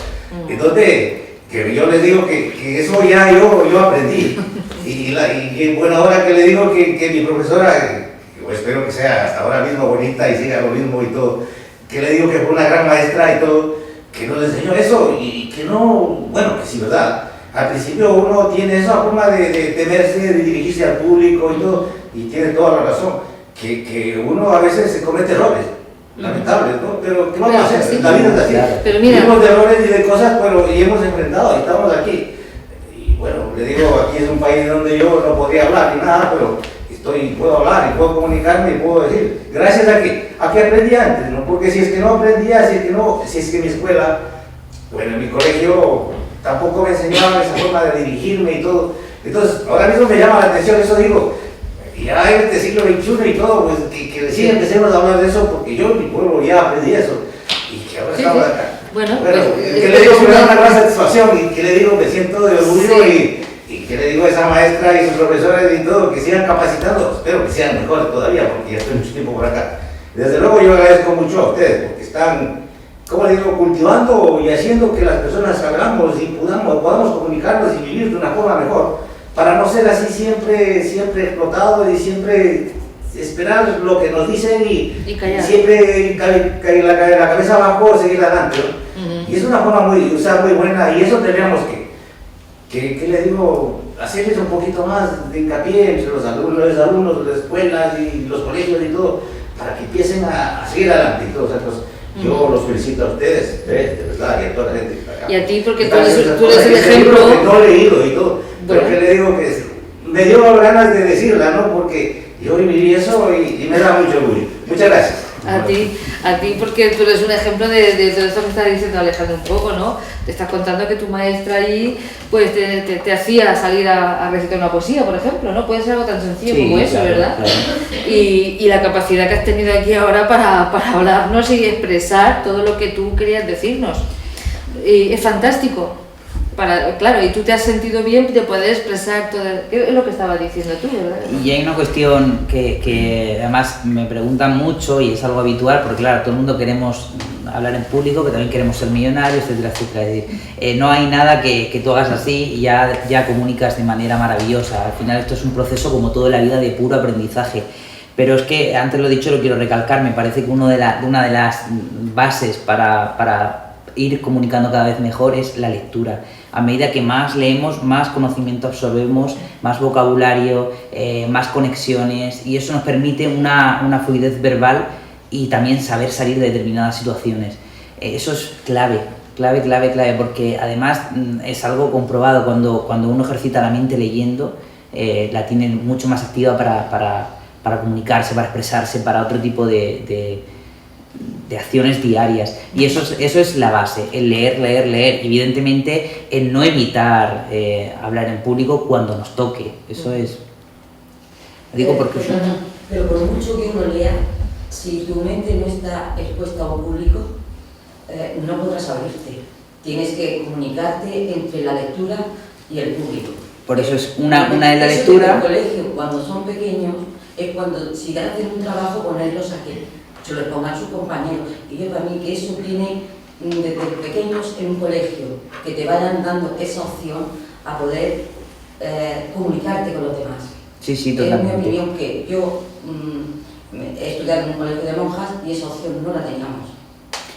en donde que yo les digo que eso ya yo aprendí. Y bueno, ahora que le digo que mi profesora, yo espero que sea hasta ahora mismo bonita y siga lo mismo y todo, que le digo que fue una gran maestra y todo, que nos enseñó eso y que no, bueno, que sí, ¿verdad? Al principio uno tiene esa forma de temerse, de dirigirse al público y todo, y tiene toda la razón, que uno a veces se comete errores, lamentables, ¿no? Pero ¿qué vamos a hacer? Sí. La vida es así. Pero mira, vivimos de errores y de cosas, pero y hemos enfrentado y estamos aquí. Y bueno, le digo, aquí es un país donde yo no podría hablar ni nada, pero puedo hablar y puedo comunicarme y puedo decir, gracias a que aprendí antes, ¿no? Porque si es que no aprendía, si es que mi escuela, bueno, en mi colegio tampoco me enseñaban esa forma de dirigirme y todo. Entonces, ahora mismo me llama la atención eso, digo, ya en este siglo XXI y todo, pues que recién empecemos a hablar de eso, porque yo en mi pueblo ya aprendí eso, y que ahora estamos acá. Bueno, que le digo que me da una gran satisfacción, y que le digo me siento de orgullo, y que le digo a esa maestra y sus profesores y todo, que sigan capacitando, espero que sean mejores todavía, porque ya estoy mucho tiempo por acá. Desde luego yo agradezco mucho a ustedes, porque están, como le digo, cultivando y haciendo que las personas hablamos y podamos comunicarnos y vivir de una forma mejor, para no ser así siempre explotados y siempre esperar lo que nos dicen y siempre caer la cabeza abajo, seguir adelante, ¿no? Y es una forma muy buena, y eso tendríamos que le digo, hacerles un poquito más de hincapié entre los alumnos de las escuelas y los colegios y todo, para que empiecen a seguir adelante y todo. O sea, pues, yo los felicito a ustedes, de verdad, y a toda la gente. Y a ti, porque tú eres el ejemplo. Que no he leído y todo, bueno. pero que le digo que me dio ganas de decirla, ¿no? Porque yo viví eso y me da mucho orgullo. Muchas gracias. A ti porque tú eres un ejemplo de todo esto que está diciendo Alejandro un poco, ¿no? Te estás contando que tu maestra allí pues te hacía salir a recitar una poesía, por ejemplo, ¿no? Puede ser algo tan sencillo como eso, claro, ¿verdad? Claro. Y la capacidad que has tenido aquí ahora para hablarnos y expresar todo lo que tú querías decirnos. Y es fantástico. Claro, y tú te has sentido bien de poder expresar todo, es lo que estabas diciendo tú, ¿verdad? Y hay una cuestión que además me preguntan mucho y es algo habitual, porque claro, todo el mundo queremos hablar en público, que también queremos ser millonarios, etcétera, etcétera. Es decir, no hay nada que tú hagas así y ya comunicas de manera maravillosa. Al final esto es un proceso como todo en la vida de puro aprendizaje. Pero es que, antes lo he dicho, lo quiero recalcar, me parece que una de las bases para ir comunicando cada vez mejor es la lectura. A medida que más leemos, más conocimiento absorbemos, más vocabulario, más conexiones, y eso nos permite una fluidez verbal y también saber salir de determinadas situaciones. Eso es clave, porque además es algo comprobado, cuando uno ejercita la mente leyendo, la tiene mucho más activa para comunicarse, para expresarse, para otro tipo de acciones diarias, y eso es la base, el leer, evidentemente el no evitar hablar en público cuando nos toque, eso es, digo porque... Pero por mucho que uno lea, si tu mente no está expuesta a un público, no podrás abrirte, tienes que comunicarte entre la lectura y el público. Por eso es una de la lectura... En el colegio, cuando son pequeños, es cuando si hacen un trabajo, ponerlos aquí, se lo pongan sus compañeros. Y yo para mí que eso viene desde pequeños en un colegio, que te vayan dando esa opción a poder comunicarte con los demás. Sí, totalmente. Es mi opinión, que yo he estudiado en un colegio de monjas y esa opción no la teníamos.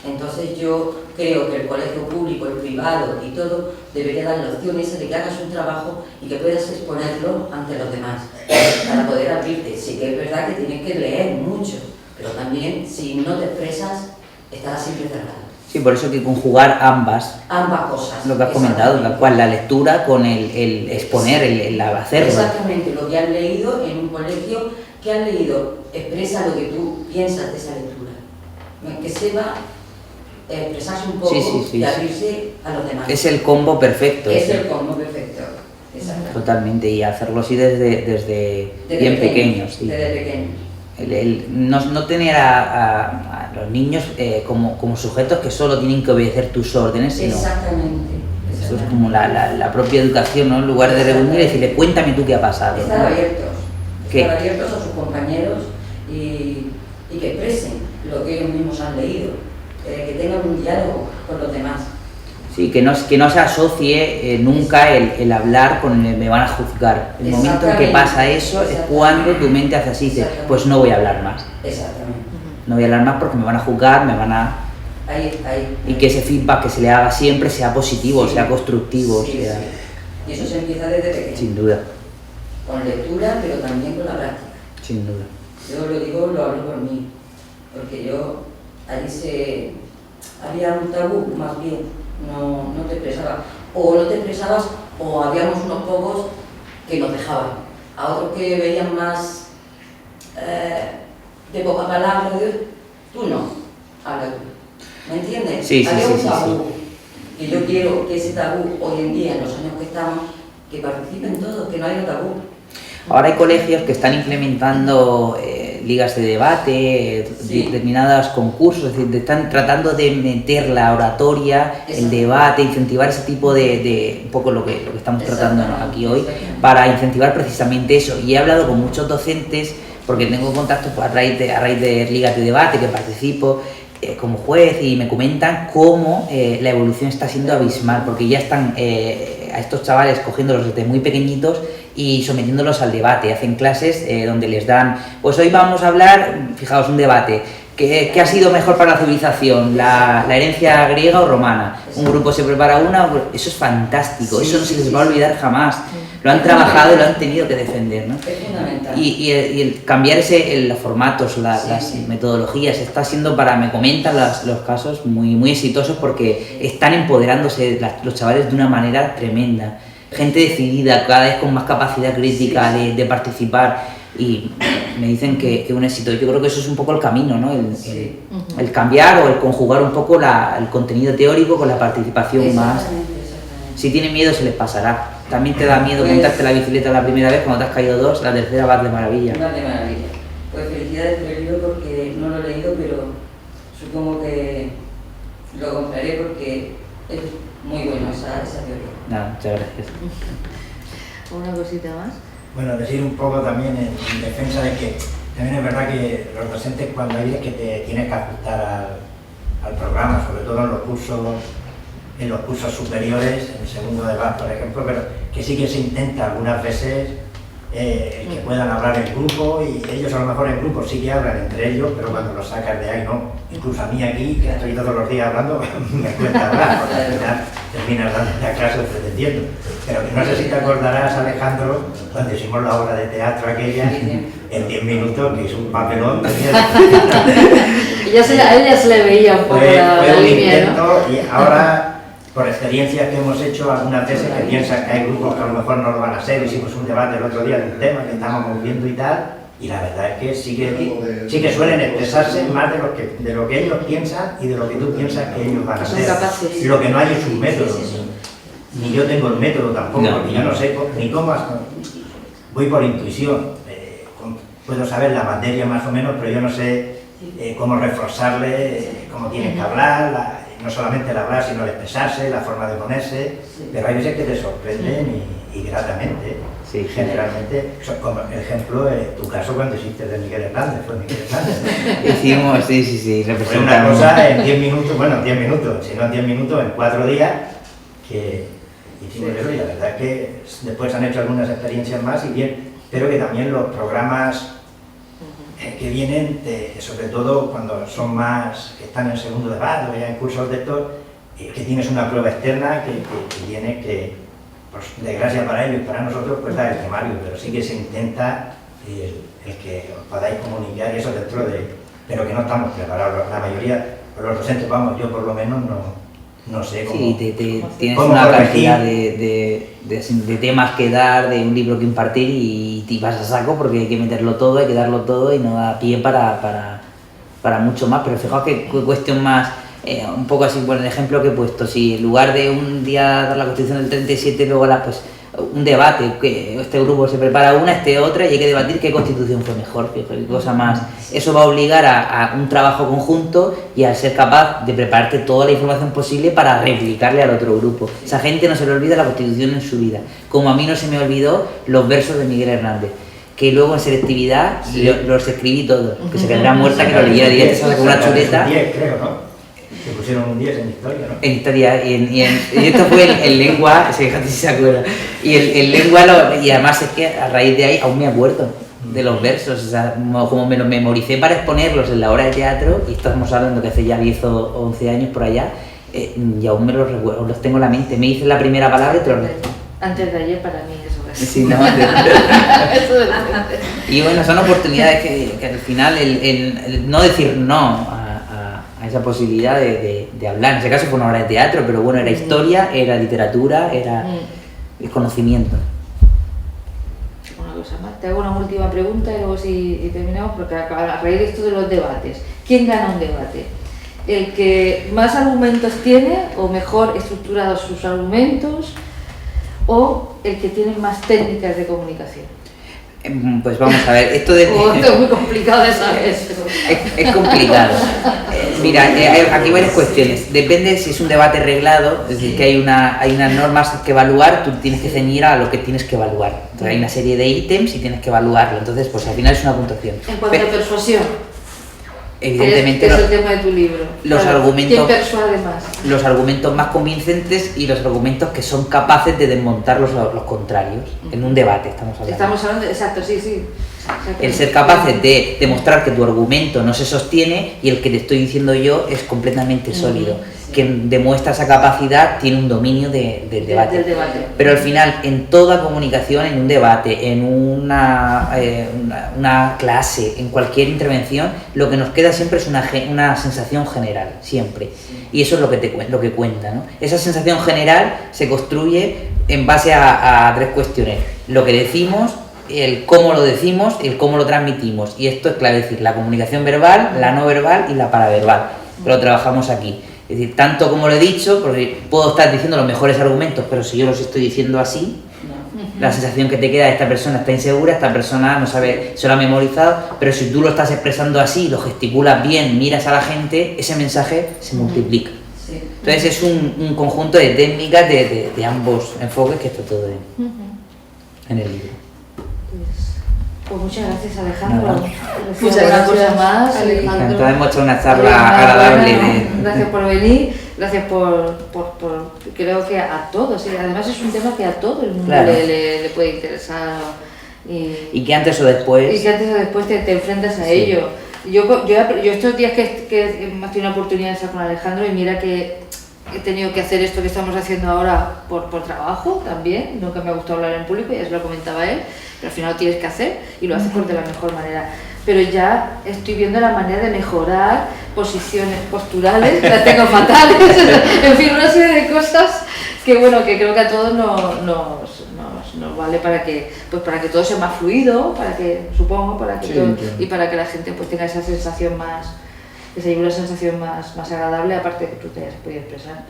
Entonces yo creo que el colegio público, el privado y todo debería dar la opción esa de que hagas un trabajo y que puedas exponerlo ante los demás para poder abrirte. Sí que es verdad que tienes que leer mucho, pero también si no te expresas estarás siempre cerrado. Sí, por eso hay que conjugar ambas cosas. Lo que has comentado, la lectura con el exponer, el hacerlo. Exactamente, lo que has leído en un colegio, que has leído, expresa lo que tú piensas de esa lectura. Que sepa expresarse un poco y abrirse a los demás. Es el combo perfecto. Es el combo perfecto, exacto. Totalmente, y hacerlo así desde bien pequeños. Sí. Desde pequeños. No tener a los niños como sujetos que solo tienen que obedecer tus órdenes, sino... Exactamente. Eso es como la propia educación, ¿no? En lugar de reunir y decirle, cuéntame tú qué ha pasado. Estar abiertos a sus compañeros y que expresen lo que ellos mismos han leído, que tengan un diálogo con los demás. Sí, que no se asocie nunca el hablar con el me van a juzgar. El momento en que pasa eso es cuando tu mente hace así, dice, pues no voy a hablar más. Exactamente. No voy a hablar más porque me van a juzgar, me van a... Y que ese feedback que se le haga siempre sea positivo, sea constructivo. Sí, sea... sí. Y eso se empieza desde pequeño. Sin duda. Con lectura, pero también con la práctica. Sin duda. Yo lo digo, lo hablo por mí, porque yo, allí había un tabú, más bien, no te expresabas, o habíamos unos pocos que nos dejaban, a otros que veían más de poca palabra, tú no, habla tú, ¿me entiendes? Sí, había sí, un sí, tabú, y yo quiero que ese tabú, hoy en día, en los años que estamos, que participen todos, que no haya tabú. Ahora hay colegios que están implementando ligas de debate, determinados concursos, es decir, están tratando de meter la oratoria, el debate, incentivar ese tipo de un poco lo que estamos tratando aquí hoy, para incentivar precisamente eso. Y he hablado con muchos docentes, porque tengo contacto a raíz de ligas de debate que participo como juez, y me comentan cómo la evolución está siendo abismal, porque ya están a estos chavales cogiéndolos desde muy pequeñitos y sometiéndolos al debate. Hacen clases donde les dan, pues hoy vamos a hablar, fijaos, un debate, ¿qué ha sido mejor para la civilización? ¿La herencia griega o romana? Un grupo se prepara una, eso es fantástico, eso no se les va a olvidar jamás. Lo han trabajado y lo han tenido que defender, ¿no? Es fundamental. Y el cambiar los formatos, las metodologías, está siendo, me comentan los casos, muy exitosos, porque están empoderándose los chavales de una manera tremenda. Gente decidida, cada vez con más capacidad crítica de participar, y me dicen que un éxito. Yo creo que eso es un poco el camino, ¿no? El cambiar o el conjugar un poco el contenido teórico con la participación más. Si tienen miedo se les pasará. También te da miedo montarte la bicicleta la primera vez, cuando te has caído 2, la tercera vas de maravilla. Vas de maravilla. Pues felicidades por el libro, porque no lo he leído, pero supongo que lo compraré porque es muy bueno esa teoría. Nada, muchas gracias. ¿Una cosita más? Bueno, decir un poco también en defensa de que también es verdad que los docentes, cuando hay veces que te tienes que ajustar al programa, sobre todo en los cursos superiores, en el segundo de BAC, por ejemplo, pero que sí que se intenta algunas veces que puedan hablar en grupo, y ellos a lo mejor en grupo sí que hablan entre ellos, pero cuando los sacas de ahí no. Incluso a mí aquí, que estoy todos los días hablando, me cuesta hablar, porque al final terminas dando la clase pretendiendo. Pero que no sé si te acordarás, Alejandro, cuando hicimos la obra de teatro aquella, en 10 minutos, que es un papelón. A ella se le veía un poco la un línea, intento, ¿no? y ahora, por experiencias que hemos hecho algunas veces, que piensan que hay grupos que a lo mejor no lo van a hacer. Hicimos un debate el otro día de un tema que estábamos viendo y tal, y la verdad es que sí que suelen expresarse más de lo que ellos piensan y de lo que tú piensas que ellos van a hacer. Lo que no hay es un método, ni yo tengo el método tampoco, porque yo no sé ni cómo, voy por intuición, puedo saber la materia más o menos, pero yo no sé cómo reforzarle, cómo tienes que hablar, no solamente el hablar, sino el expresarse, la forma de ponerse, pero hay veces que te sorprenden y gratamente. Sí, generalmente, como ejemplo, tu caso cuando hiciste de Miguel Hernández, fue Miguel Hernández. Hicimos, sí, Fue una cosa en 10 minutos, bueno, en 10 minutos, si no en 10 minutos, en 4 días, que hicimos eso, y la verdad es que después han hecho algunas experiencias más y bien, pero que también los programas que vienen, sobre todo cuando son más, que están en segundo debate o ya en cursos de estos, que tienes una prueba externa que tienes que, pues, desgracia para ellos y para nosotros, pues da el temario, pero sí que se intenta el que os podáis comunicar y eso dentro de, pero que no estamos preparados, la mayoría, los docentes, vamos, yo por lo menos no sé cómo. Sí, tienes una cantidad de temas que dar, de un libro que impartir, y te vas a saco porque hay que meterlo todo, hay que darlo todo, y no da pie para mucho más. Pero fijaos que cuestión más, un poco así, por el ejemplo que he puesto, si en lugar de un día dar la Constitución del 37, luego pues un debate, que este grupo se prepara una, otra, y hay que debatir qué Constitución fue mejor, qué cosa más. Eso va a obligar a un trabajo conjunto y a ser capaz de prepararte toda la información posible para replicarle al otro grupo. Esa gente no se le olvida la Constitución en su vida, como a mí no se me olvidó los versos de Miguel Hernández, que luego en selectividad los escribí todos, que se quedará muerta que lo leyera directo con una chuleta. Creo, ¿no? pusieron un 10 en historia, ¿no? En historia, y esto fue en lengua, fíjate si se acuerda. Y el lengua, y además es que a raíz de ahí aún me acuerdo de los versos, o sea, como me los memoricé para exponerlos en la obra de teatro, y estamos hablando que hace ya 10 o 11 años por allá, y aún me los recuerdo, los tengo en la mente. Me dices la primera palabra y te los repito. Antes de ayer para mí eso es. Sí, no, y bueno, son oportunidades que al final el no decir no a esa posibilidad de hablar. En ese caso fue una obra de teatro, pero bueno, era historia, era literatura, era conocimiento. Una cosa más. Te hago una última pregunta y luego si terminamos, porque a raíz de esto de los debates, ¿quién gana un debate? ¿El que más argumentos tiene o mejor estructurados sus argumentos, o el que tiene más técnicas de comunicación? Pues vamos a ver, esto de... Esto es muy complicado de saber. Es complicado. Mira, aquí hay varias cuestiones. Depende si es un debate reglado, es decir, que hay unas normas que evaluar, tú tienes que ceñir a lo que tienes que evaluar. Entonces hay una serie de ítems y tienes que evaluarlo. Entonces, pues al final es una puntuación. En cuanto a persuasión, evidentemente es el tema de tu libro. Los claro, argumentos, ¿quién persuade más? Los argumentos más convincentes y los argumentos que son capaces de desmontar los contrarios. En un debate estamos hablando. Estamos hablando, exacto, sí. Exacto. El ser capaces de demostrar que tu argumento no se sostiene y el que te estoy diciendo yo es completamente sólido. Quien demuestra esa capacidad tiene un dominio del debate. Pero al final, en toda comunicación, en un debate, en una clase, en cualquier intervención, lo que nos queda siempre es una sensación general, siempre. Y eso es lo que cuenta, ¿no? Esa sensación general se construye en base a tres cuestiones. Lo que decimos, el cómo lo decimos y el cómo lo transmitimos. Y esto es clave, es decir, la comunicación verbal, la no verbal y la paraverbal. Pero lo trabajamos aquí. Es decir, tanto como lo he dicho, porque puedo estar diciendo los mejores argumentos, pero si yo los estoy diciendo así, la sensación que te queda de esta persona está insegura, esta persona no sabe, se lo ha memorizado, pero si tú lo estás expresando así, lo gesticulas bien, miras a la gente, ese mensaje se multiplica. Entonces es un conjunto de técnicas de ambos enfoques que está todo en el libro. Pues muchas gracias, Alejandro. Muchas gracias más, Alejandro. Entonces hemos hecho una charla agradable. Gracias por venir, gracias por creo que a todos, y además es un tema que a todo el mundo Claro. le puede interesar. Y que antes o después... Y que antes o después te enfrentas a ello. Yo estos días que hemos tenido la oportunidad de estar con Alejandro, y mira que he tenido que hacer esto que estamos haciendo ahora por trabajo también, nunca me ha gustado hablar en público, ya se lo comentaba él, pero al final lo tienes que hacer y lo haces de la mejor manera. Pero ya estoy viendo la manera de mejorar posiciones posturales, las tengo fatales, en fin, una serie de cosas que bueno, que creo que a todos nos vale para que todo sea más fluido, para que todo, y para que la gente pues tenga esa sensación más, que se lleve una sensación más agradable, aparte de que tú te hayas podido expresar.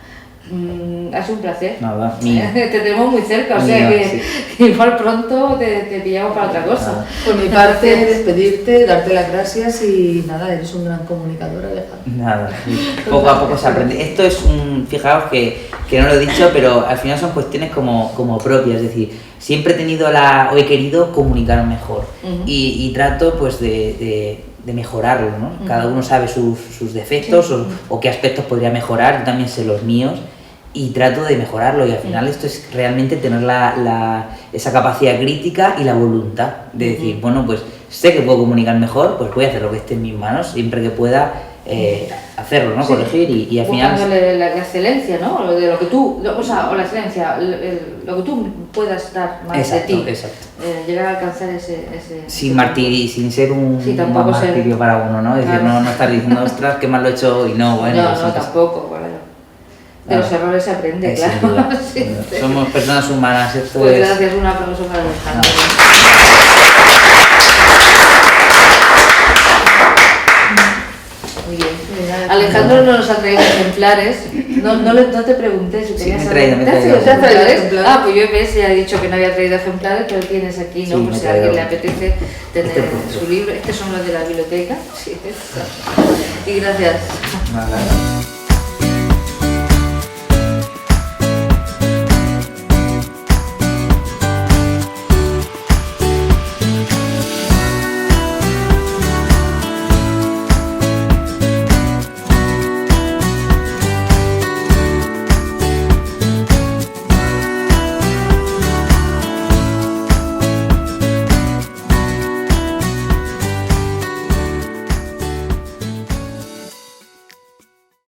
Ha sido un placer. Nada, mío. Te tenemos muy cerca, o sea que igual pronto te pillamos para otra cosa. Nada. Por mi parte, despedirte, darte las gracias y nada, eres un gran comunicador, Alejandro. Nada, poco a poco se aprende. Esto es fijaos que no lo he dicho, pero al final son cuestiones como propias, es decir, siempre he querido comunicar mejor y trato pues de mejorarlo, ¿no? Cada uno sabe sus defectos o qué aspectos podría mejorar, yo también sé los míos y trato de mejorarlo, y al final esto es realmente tener esa capacidad crítica y la voluntad de decir, bueno, pues sé que puedo comunicar mejor, pues voy a hacer lo que esté en mis manos siempre que pueda hacerlo, ¿no? Corregir y al final... Buscándole la excelencia, ¿no? O la excelencia, lo que tú puedas dar más exacto, de ti. Exacto. Llegar a alcanzar ese sin ser un tampoco martirio para uno, ¿no? Es decir, claro. no estar diciendo, ostras, qué mal lo he hecho y no, bueno... No, pues, tampoco, bueno. De los errores se aprende, sin claro. duda. Sí. Somos personas humanas, esto Pues es... gracias, un aplauso para Alejandro. Muy bien. Alejandro no nos ha traído ejemplares. No te pregunté si tenías me he traído, ejemplares. Ah, pues yo ya he dicho que no había traído ejemplares, pero tienes aquí, ¿no? Sí, Por si a alguien le apetece tener su libro. Estos son los de la biblioteca. Sí, y gracias. Nada.